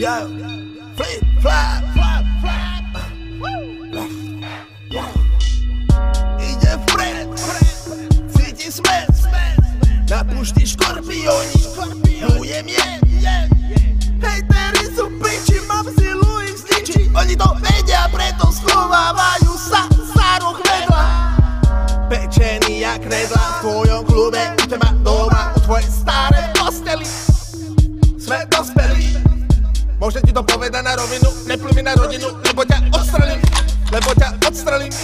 Yo, flip, flap, flap, flap. Ide vpred, cíti smet. Na pušti škorpioni, plujem jen. Hejteri sú piči, mám silu ich zničiť. Oni to vedia, preto schovávajú sa roh vedľa. Pečený jak redla v tvojom klube, u teba doma, u tvojej staré posteli. Sme dospelí, môžem ti to povedať na rovinu, nepluj mi na rodinu, lebo ťa odstrelím.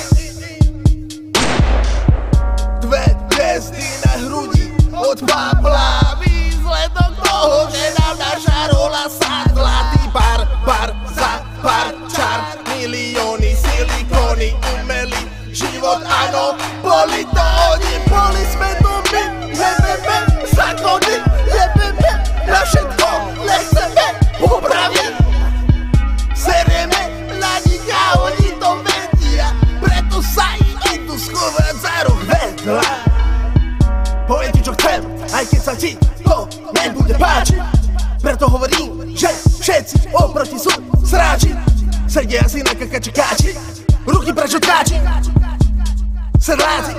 Dve hviezdy na hrudi, od Pavla výsledok toho, že nám naša rola sadla. Ty bar za pár čar, milióny silikóny, umelý život, áno, boli to oni, boli sme to my, jebeme zákony, jebeme na všetko, nechceme upraviť. Serieme na nich a oni to vedia, preto sa idú schovať za roh vedľa. Poviem ti čo chcem, aj keď sa ti to nebude páčiť, preto hovorím, že všetci oproti sú sráči. Sedia si na kakačekáči, ruky preč od káči. Sedláci,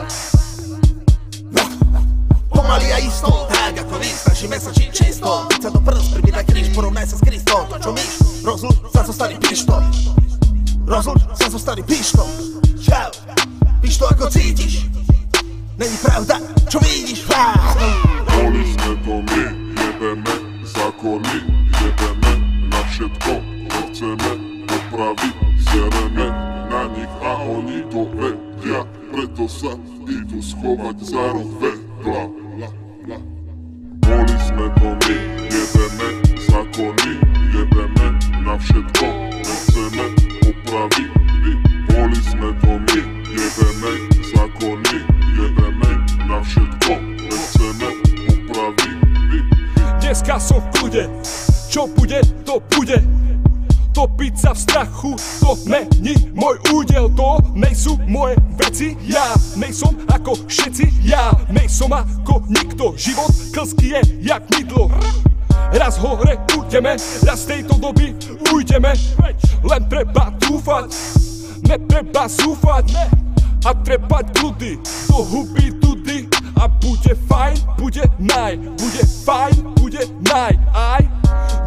pomaly a isto, tak ako vystrašíme sa či čisto. Keď sa to prst pribída kríž, porovnaj sa s Kristom. To čo myš, rozluč sa so starým pištom. Rozluč sa so starým pištom. Čau, víš to ako cítiš, není pravda, čo vidíš. Boli sme to my, jebeme zákony, jebeme na všetko, čo chceme popraviť. Sereme na nich a oni to vedia, preto sa idú schovať za roh vedľa. Boli sme to my, jebeme zákony, jebeme na všetko, čo chceme popraviť. Boli sme to my, jebeme zákony, jebeme na všetko, čo chceme popraviť. Dneska som v kľude, čo bude, to bude. Topiť sa v strachu, to není môj údel. To nejsú moje veci, ja nejsom ako všetci, ja nejsom ako nikto. Život klský je jak mydlo. Raz hore budeme, raz z tejto doby ujdeme. Len treba dúfať, netreba zúfať a trebať kľudy do huby tudy. A bude fajn, bude naj, bude fajn, bude naj, aj.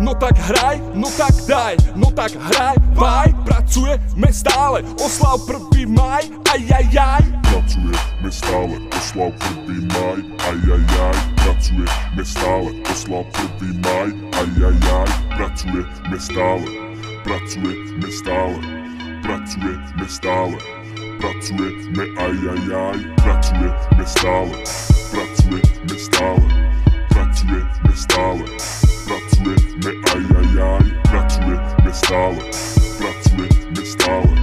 No tak hraj, no tak daj, no tak hraj, baj. Pracujeme stále, oslav 1. maj, ajajaj. Pracujeme stále, oslav 1. maj, ajajaj. Pracujeme stále, oslav 1. maj, ajajaj. Pracujeme stále, pracujeme stále, pracujeme stále, pracujeme ajajaj. Pracujeme stále, pracujeme stále, pracujeme stále, pracujeme ajajaj. Pracujeme stále, pracujeme stále.